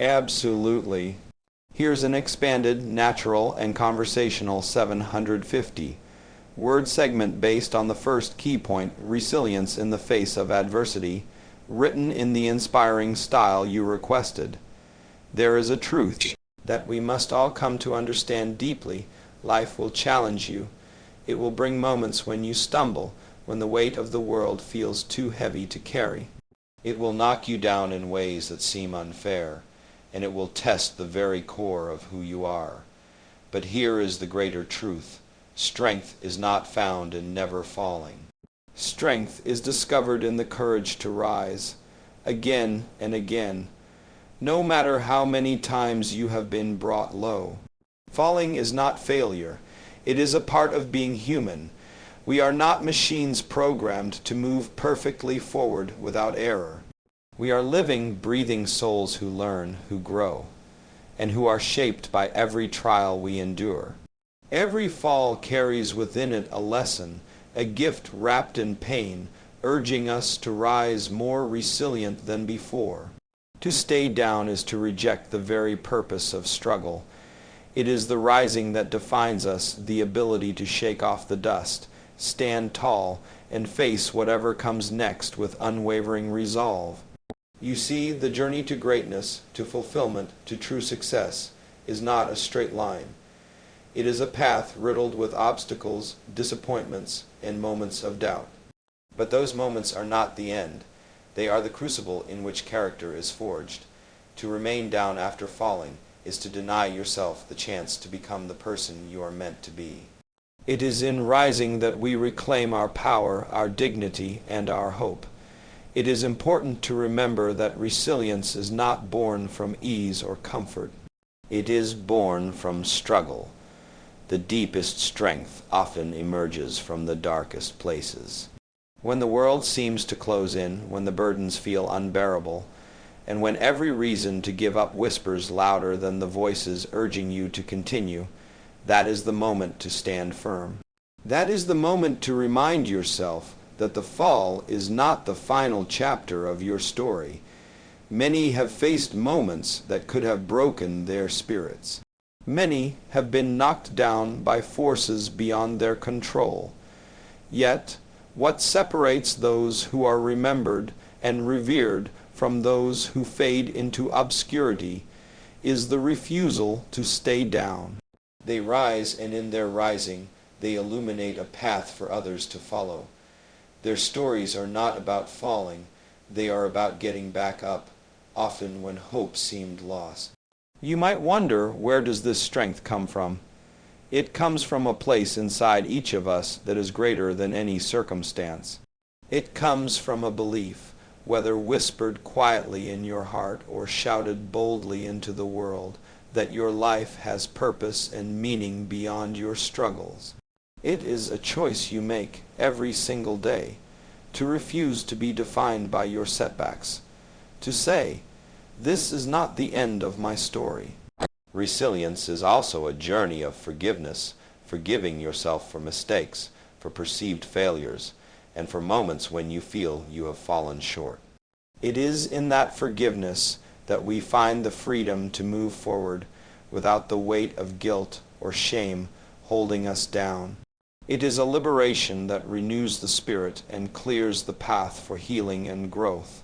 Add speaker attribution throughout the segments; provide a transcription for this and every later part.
Speaker 1: Absolutely. Here's an expanded, natural, and conversational 750 word segment based on the first key point, resilience in the face of adversity, written in the inspiring style you requested. There is a truth that we must all come to understand deeply. Life will challenge you. It will bring moments when you stumble, when the weight of the world feels too heavy to carry. It will knock you down in ways that seem unfair, and it will test the very core of who you are. But here is the greater truth. Strength is not found in never falling. Strength is discovered in the courage to rise, again and again, no matter how many times you have been brought low. Falling is not failure. It is a part of being human. We are not machines programmed to move perfectly forward without error. We are living, breathing souls who learn, who grow, and who are shaped by every trial we endure. Every fall carries within it a lesson, a gift wrapped in pain, urging us to rise more resilient than before. To stay down is to reject the very purpose of struggle. It is the rising that defines us, the ability to shake off the dust, stand tall, and face whatever comes next with unwavering resolve. You see, the journey to greatness, to fulfillment, to true success is not a straight line. It is a path riddled with obstacles, disappointments, and moments of doubt. But those moments are not the end. They are the crucible in which character is forged. To remain down after falling is to deny yourself the chance to become the person you are meant to be. It is in rising that we reclaim our power, our dignity, and our hope. It is important to remember that resilience is not born from ease or comfort. It is born from struggle. The deepest strength often emerges from the darkest places. When the world seems to close in, when the burdens feel unbearable, and when every reason to give up whispers louder than the voices urging you to continue, that is the moment to stand firm. That is the moment to remind yourself that the fall is not the final chapter of your story. Many have faced moments that could have broken their spirits. Many have been knocked down by forces beyond their control. Yet, what separates those who are remembered and revered from those who fade into obscurity is the refusal to stay down. They rise, and in their rising, they illuminate a path for others to follow. Their stories are not about falling, they are about getting back up, often when hope seemed lost. You might wonder, where does this strength come from? It comes from a place inside each of us that is greater than any circumstance. It comes from a belief, whether whispered quietly in your heart or shouted boldly into the world, that your life has purpose and meaning beyond your struggles. It is a choice you make every single day, to refuse to be defined by your setbacks, to say, "This is not the end of my story." Resilience is also a journey of forgiveness, forgiving yourself for mistakes, for perceived failures, and for moments when you feel you have fallen short. It is in that forgiveness that we find the freedom to move forward without the weight of guilt or shame holding us down. It is a liberation that renews the spirit and clears the path for healing and growth.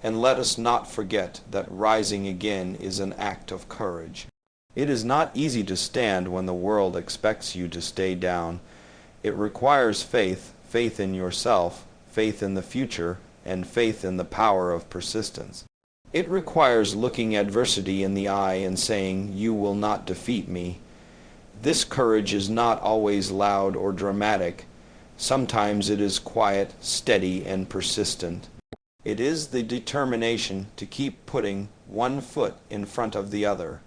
Speaker 1: And let us not forget that rising again is an act of courage. It is not easy to stand when the world expects you to stay down. It requires faith, faith in yourself, faith in the future, and faith in the power of persistence. It requires looking adversity in the eye and saying, "You will not defeat me." This courage is not always loud or dramatic. Sometimes it is quiet, steady, and persistent. It is the determination to keep putting one foot in front of the other,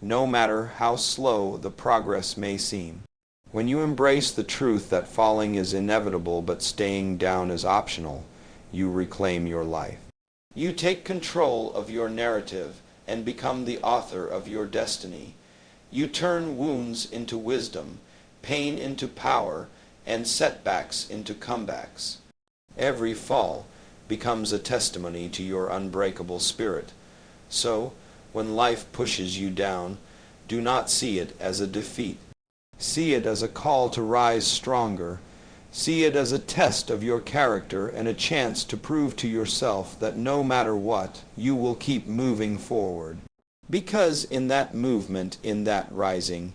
Speaker 1: no matter how slow the progress may seem. When you embrace the truth that falling is inevitable but staying down is optional, you reclaim your life. You take control of your narrative and become the author of your destiny. You turn wounds into wisdom, pain into power, and setbacks into comebacks. Every fall becomes a testimony to your unbreakable spirit. So, when life pushes you down, do not see it as a defeat. See it as a call to rise stronger. See it as a test of your character and a chance to prove to yourself that no matter what, you will keep moving forward. Because in that movement, in that rising,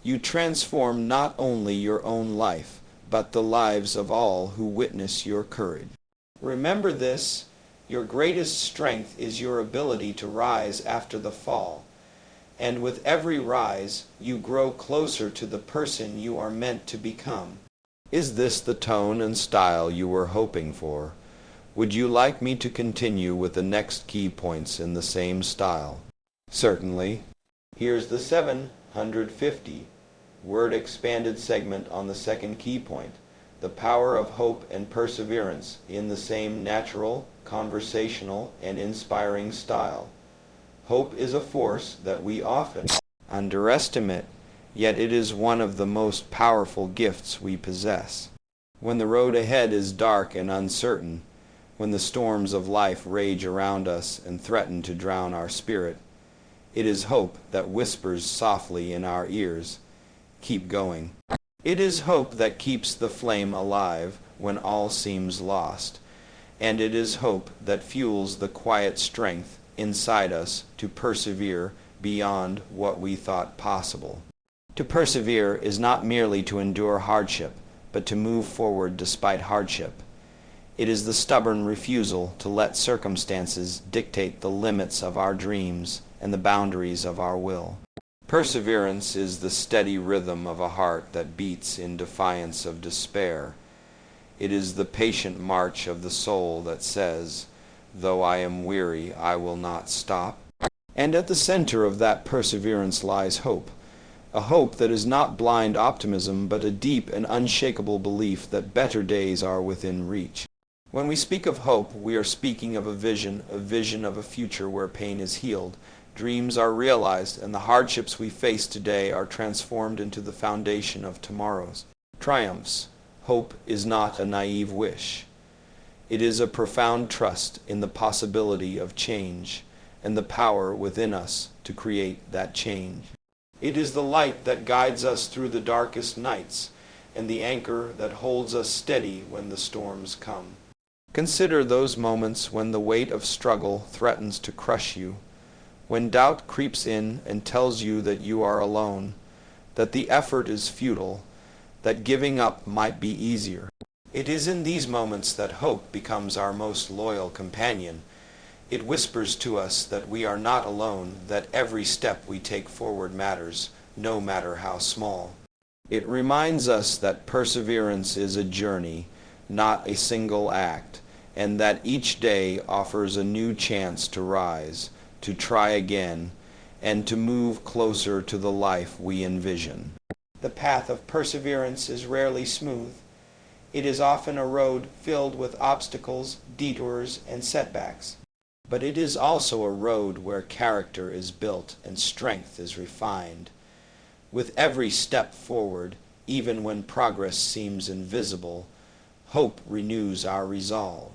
Speaker 1: you transform not only your own life, but the lives of all who witness your courage. Remember this, your greatest strength is your ability to rise after the fall. And with every rise, you grow closer to the person you are meant to become. Is this the tone and style you were hoping for? Would you like me to continue with the next key points in the same style? Certainly. Here's the 750 word expanded segment on the second key point, the power of hope and perseverance in the same natural, conversational, and inspiring style. Hope is a force that we often underestimate, yet it is one of the most powerful gifts we possess. When the road ahead is dark and uncertain, when the storms of life rage around us and threaten to drown our spirit, it is hope that whispers softly in our ears, "Keep going." It is hope that keeps the flame alive when all seems lost, and it is hope that fuels the quiet strength inside us to persevere beyond what we thought possible. To persevere is not merely to endure hardship, but to move forward despite hardship. It is the stubborn refusal to let circumstances dictate the limits of our dreams and the boundaries of our will. Perseverance is the steady rhythm of a heart that beats in defiance of despair. It is the patient march of the soul that says, "Though I am weary, I will not stop." And at the center of that perseverance lies hope, a hope that is not blind optimism, but a deep and unshakable belief that better days are within reach. When we speak of hope, we are speaking of a vision of a future where pain is healed, dreams are realized, and the hardships we face today are transformed into the foundation of tomorrow's triumphs. Hope is not a naive wish. It is a profound trust in the possibility of change and the power within us to create that change. It is the light that guides us through the darkest nights and the anchor that holds us steady when the storms come. Consider those moments when the weight of struggle threatens to crush you, when doubt creeps in and tells you that you are alone, that the effort is futile, that giving up might be easier. It is in these moments that hope becomes our most loyal companion. It whispers to us that we are not alone, that every step we take forward matters, no matter how small. It reminds us that perseverance is a journey, not a single act, and that each day offers a new chance to rise, to try again, and to move closer to the life we envision. The path of perseverance is rarely smooth. It is often a road filled with obstacles, detours, and setbacks. But it is also a road where character is built and strength is refined. With every step forward, even when progress seems invisible, hope renews our resolve.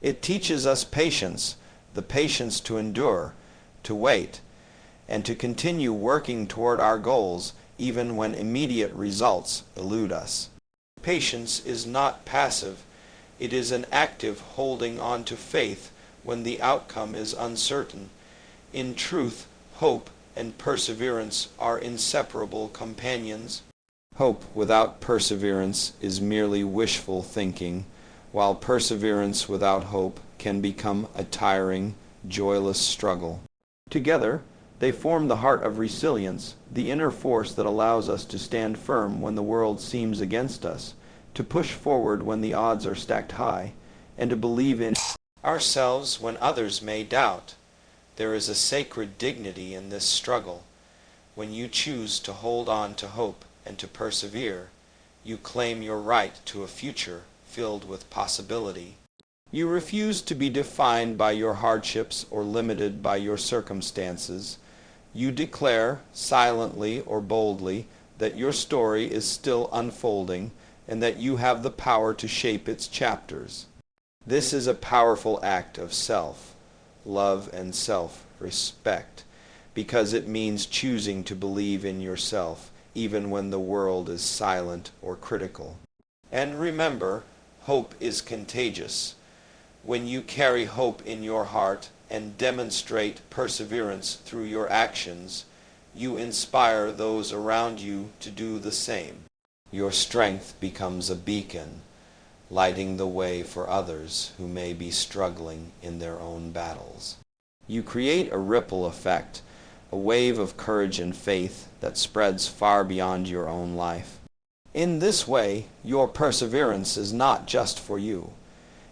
Speaker 1: It teaches us patience, the patience to endure, to wait, and to continue working toward our goals even when immediate results elude us. Patience is not passive. It is an active holding on to faith when the outcome is uncertain. In truth, hope and perseverance are inseparable companions. Hope without perseverance is merely wishful thinking, while perseverance without hope can become a tiring, joyless struggle. Together, they form the heart of resilience, the inner force that allows us to stand firm when the world seems against us, to push forward when the odds are stacked high, and to believe in ourselves when others may doubt. There is a sacred dignity in this struggle. When you choose to hold on to hope and to persevere, you claim your right to a future filled with possibility. You refuse to be defined by your hardships or limited by your circumstances. You declare, silently or boldly, that your story is still unfolding and that you have the power to shape its chapters. This is a powerful act of self-love and self-respect. because it means choosing to believe in yourself, even when the world is silent or critical. And remember, hope is contagious. When you carry hope in your heart and demonstrate perseverance through your actions, you inspire those around you to do the same. Your strength becomes a beacon, lighting the way for others who may be struggling in their own battles. You create a ripple effect, a wave of courage and faith that spreads far beyond your own life. In this way, your perseverance is not just for you.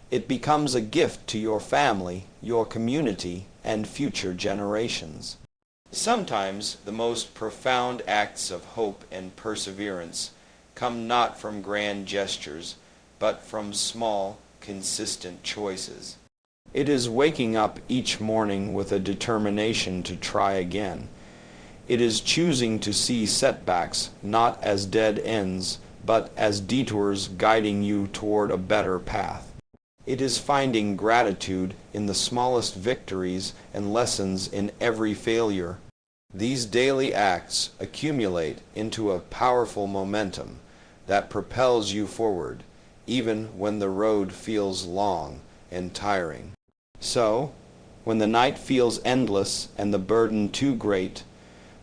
Speaker 1: It becomes a gift to your family, your community, and future generations. Sometimes the most profound acts of hope and perseverance come not from grand gestures, but from small, consistent choices. It is waking up each morning with a determination to try again. It is choosing to see setbacks not as dead ends, but as detours guiding you toward a better path. It is finding gratitude in the smallest victories and lessons in every failure. These daily acts accumulate into a powerful momentum that propels you forward, even when the road feels long and tiring. So, when the night feels endless and the burden too great,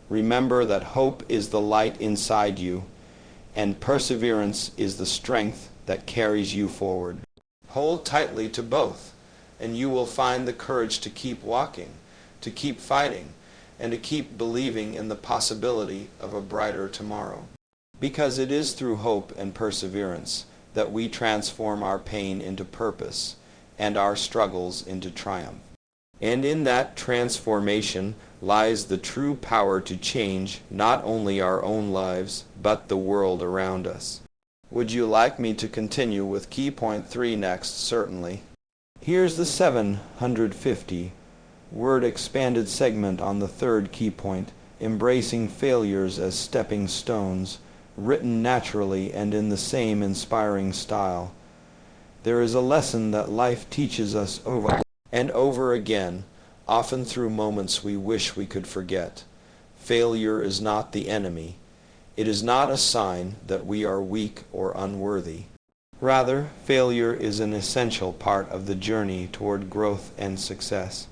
Speaker 1: remember that hope is the light inside you, and perseverance is the strength that carries you forward. Hold tightly to both, and you will find the courage to keep walking, to keep fighting, and to keep believing in the possibility of a brighter tomorrow. Because it is through hope and perseverance that we transform our pain into purpose and our struggles into triumph. And in that transformation lies the true power to change not only our own lives, but the world around us. Would you like me to continue with key point 3 next? Certainly. Here's the 750 word expanded segment on the third key point, embracing failures as stepping stones, written naturally and in the same inspiring style. There is a lesson that life teaches us over and over again, often through moments we wish we could forget. Failure is not the enemy. It is not a sign that we are weak or unworthy. Rather, failure is an essential part of the journey toward growth and success.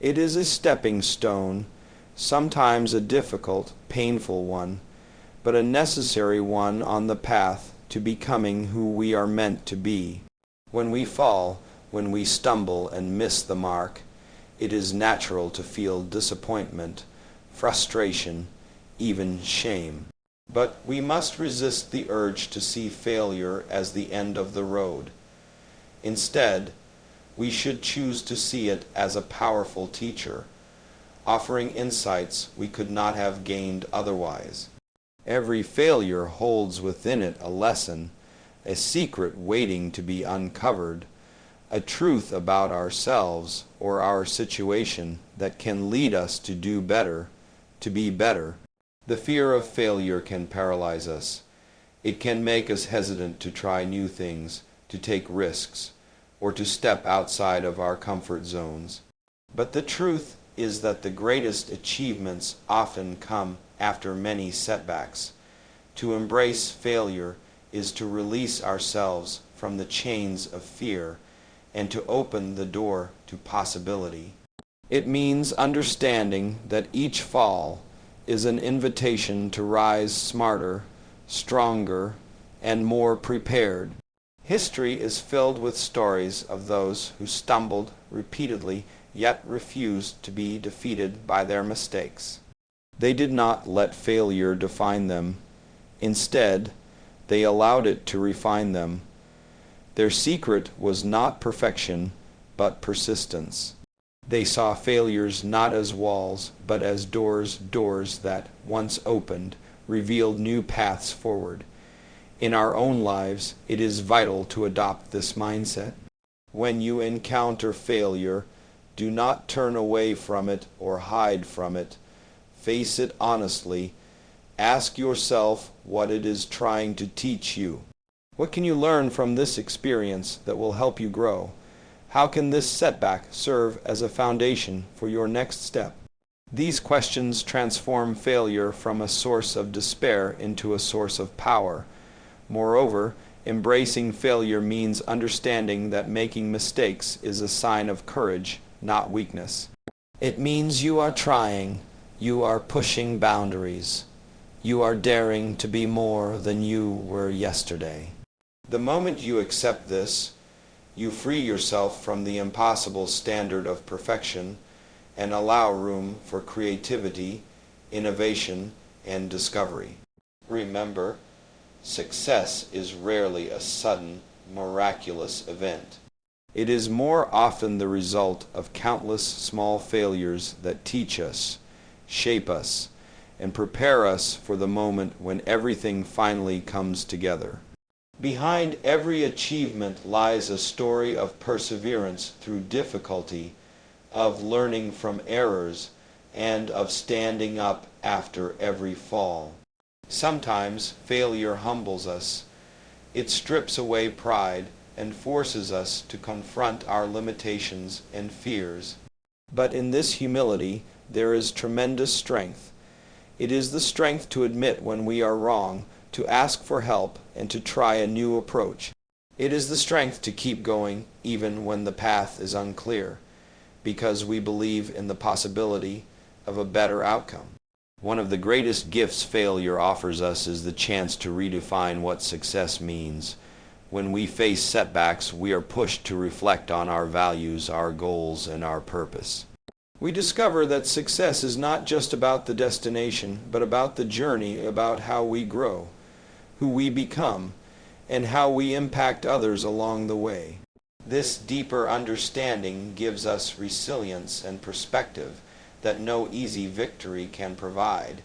Speaker 1: It is a stepping stone, sometimes a difficult, painful one, but a necessary one on the path to becoming who we are meant to be. When we fall, when we stumble and miss the mark, it is natural to feel disappointment, frustration, even shame. But we must resist the urge to see failure as the end of the road. Instead, we should choose to see it as a powerful teacher, offering insights we could not have gained otherwise. Every failure holds within it a lesson, a secret waiting to be uncovered, a truth about ourselves or our situation that can lead us to do better, to be better. The fear of failure can paralyze us. It can make us hesitant to try new things, to take risks, or to step outside of our comfort zones. But the truth is that the greatest achievements often come after many setbacks. To embrace failure is to release ourselves from the chains of fear and to open the door to possibility. It means understanding that each fall is an invitation to rise smarter, stronger, and more prepared. History is filled with stories of those who stumbled repeatedly yet refused to be defeated by their mistakes. They did not let failure define them. Instead, they allowed it to refine them. Their secret was not perfection, but persistence. They saw failures not as walls, but as doors that, once opened, revealed new paths forward. In our own lives, it is vital to adopt this mindset. When you encounter failure, do not turn away from it or hide from it. Face it honestly. Ask yourself what it is trying to teach you. What can you learn from this experience that will help you grow? How can this setback serve as a foundation for your next step? These questions transform failure from a source of despair into a source of power. Moreover, embracing failure means understanding that making mistakes is a sign of courage, not weakness. It means you are trying, you are pushing boundaries, you are daring to be more than you were yesterday. The moment you accept this, you free yourself from the impossible standard of perfection and allow room for creativity, innovation, and discovery. Remember, success is rarely a sudden, miraculous event. It is more often the result of countless small failures that teach us, shape us, and prepare us for the moment when everything finally comes together. Behind every achievement lies a story of perseverance through difficulty, of learning from errors, and of standing up after every fall. Sometimes failure humbles us. It strips away pride and forces us to confront our limitations and fears. But in this humility, there is tremendous strength. It is the strength to admit when we are wrong, to ask for help, and to try a new approach. It is the strength to keep going even when the path is unclear, because we believe in the possibility of a better outcome. One of the greatest gifts failure offers us is the chance to redefine what success means. When we face setbacks, we are pushed to reflect on our values, our goals, and our purpose. We discover that success is not just about the destination, but about the journey, about how we grow, who we become, and how we impact others along the way. This deeper understanding gives us resilience and perspective that no easy victory can provide.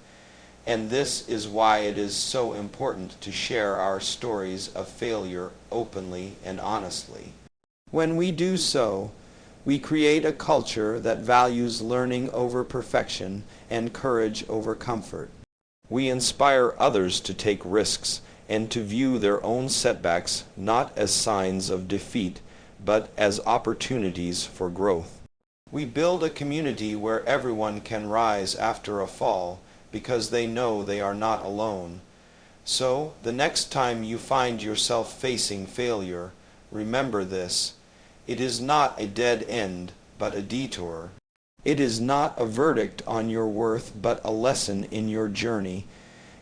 Speaker 1: And this is why it is so important to share our stories of failure openly and honestly. When we do so, we create a culture that values learning over perfection and courage over comfort. We inspire others to take risks and to view their own setbacks not as signs of defeat, but as opportunities for growth. We build a community where everyone can rise after a fall because they know they are not alone. So, the next time you find yourself facing failure, remember this: it is not a dead end, but a detour. It is not a verdict on your worth, but a lesson in your journey.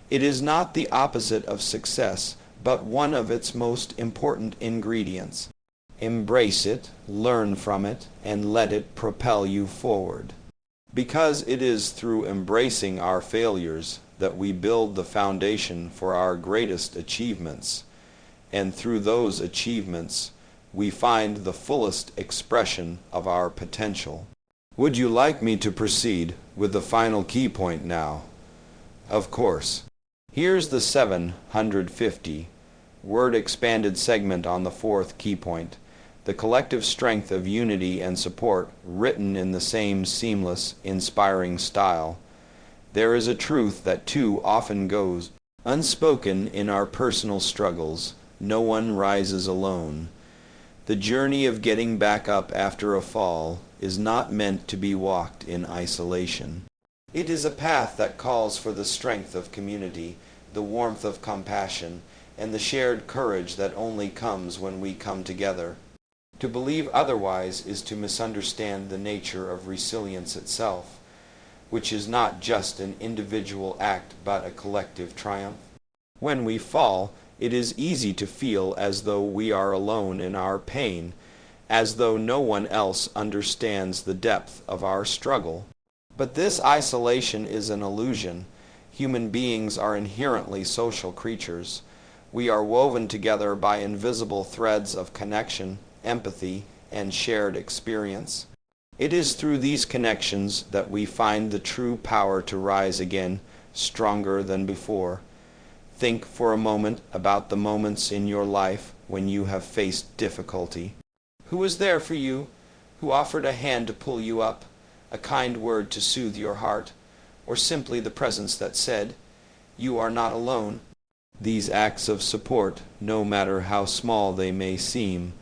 Speaker 1: It is not the opposite of success, but one of its most important ingredients. Embrace it, learn from it, and let it propel you forward. Because it is through embracing our failures that we build the foundation for our greatest achievements, and through those achievements, we find the fullest expression of our potential. Would you like me to proceed with the final key point now? Of course. Here's the 750 word expanded segment on the fourth key point: the collective strength of unity and support, written in the same seamless, inspiring style. There is a truth that too often goes unspoken in our personal struggles: no one rises alone. The journey of getting back up after a fall is not meant to be walked in isolation. It is a path that calls for the strength of community, the warmth of compassion, and the shared courage that only comes when we come together. To believe otherwise is to misunderstand the nature of resilience itself, which is not just an individual act but a collective triumph. When we fall, it is easy to feel as though we are alone in our pain, as though no one else understands the depth of our struggle. But this isolation is an illusion. Human beings are inherently social creatures. We are woven together by invisible threads of connection, empathy, and shared experience. It is through these connections that we find the true power to rise again, stronger than before. Think for a moment about the moments in your life when you have faced difficulty. Who was there for you? Who offered a hand to pull you up, a kind word to soothe your heart, or simply the presence that said, "You are not alone"? These acts of support, no matter how small they may seem,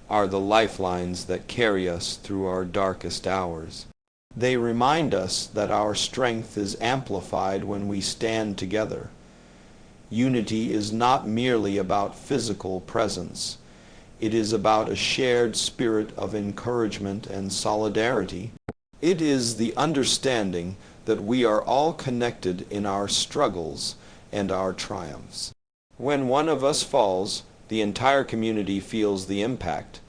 Speaker 1: are the lifelines that carry us through our darkest hours. They remind us that our strength is amplified when we stand together. Unity is not merely about physical presence. It is about a shared spirit of encouragement and solidarity. It is the understanding that we are all connected in our struggles and our triumphs. When one of us falls, the entire community feels the impact,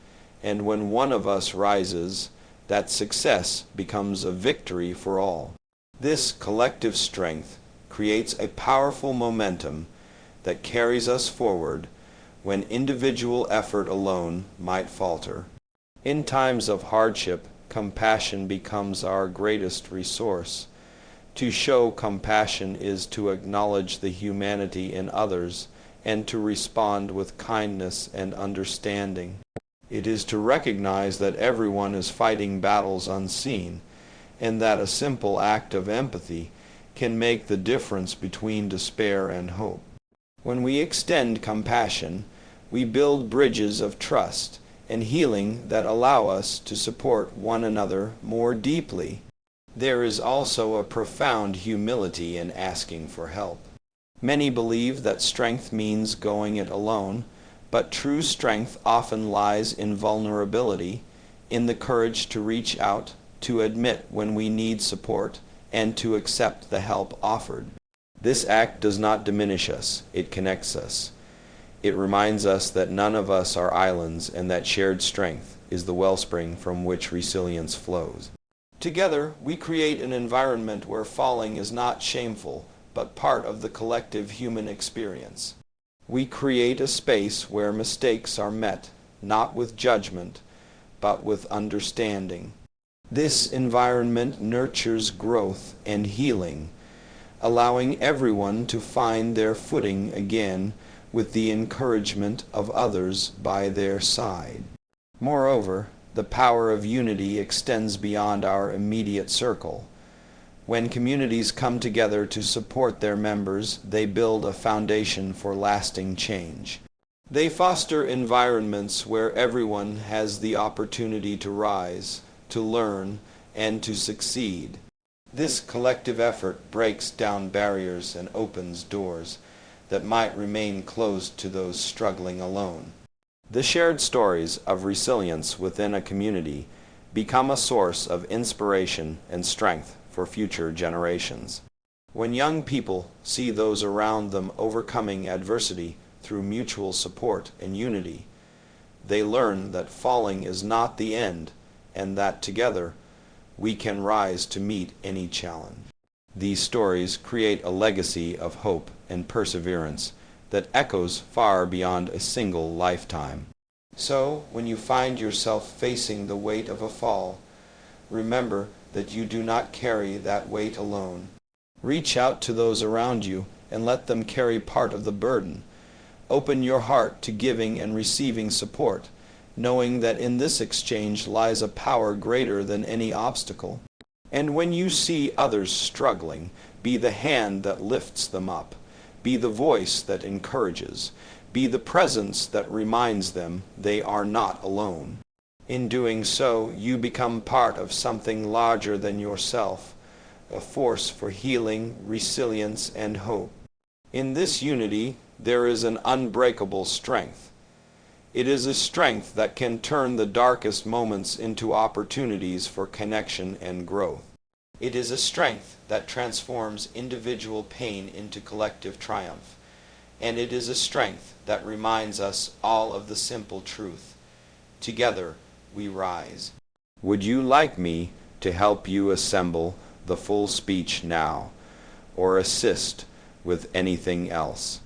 Speaker 1: and when one of us rises, that success becomes a victory for all. This collective strength creates a powerful momentum that carries us forward when individual effort alone might falter. In times of hardship, compassion becomes our greatest resource. To show compassion is to acknowledge the humanity in others and to respond with kindness and understanding. It is to recognize that everyone is fighting battles unseen, and that a simple act of empathy can make the difference between despair and hope. When we extend compassion, we build bridges of trust and healing that allow us to support one another more deeply. There is also a profound humility in asking for help. Many believe that strength means going it alone, but true strength often lies in vulnerability, in the courage to reach out, to admit when we need support, and to accept the help offered. This act does not diminish us, it connects us. It reminds us that none of us are islands and that shared strength is the wellspring from which resilience flows. Together, we create an environment where falling is not shameful, but part of the collective human experience. We create a space where mistakes are met, not with judgment, but with understanding. This environment nurtures growth and healing, allowing everyone to find their footing again with the encouragement of others by their side. Moreover, the power of unity extends beyond our immediate circle. When communities come together to support their members, they build a foundation for lasting change. They foster environments where everyone has the opportunity to rise, to learn, and to succeed. This collective effort breaks down barriers and opens doors that might remain closed to those struggling alone. The shared stories of resilience within a community become a source of inspiration and strength for future generations. When young people see those around them overcoming adversity through mutual support and unity, they learn that falling is not the end and that together we can rise to meet any challenge. These stories create a legacy of hope and perseverance that echoes far beyond a single lifetime. So, when you find yourself facing the weight of a fall, remember that you do not carry that weight alone. Reach out to those around you and let them carry part of the burden. Open your heart to giving and receiving support, knowing that in this exchange lies a power greater than any obstacle. And when you see others struggling, be the hand that lifts them up. Be the voice that encourages. Be the presence that reminds them they are not alone. In doing so, you become part of something larger than yourself, a force for healing, resilience, and hope. In this unity, there is an unbreakable strength. It is a strength that can turn the darkest moments into opportunities for connection and growth. It is a strength that transforms individual pain into collective triumph. And it is a strength that reminds us all of the simple truth. Together, we rise. Would you like me to help you assemble the full speech now, or assist with anything else?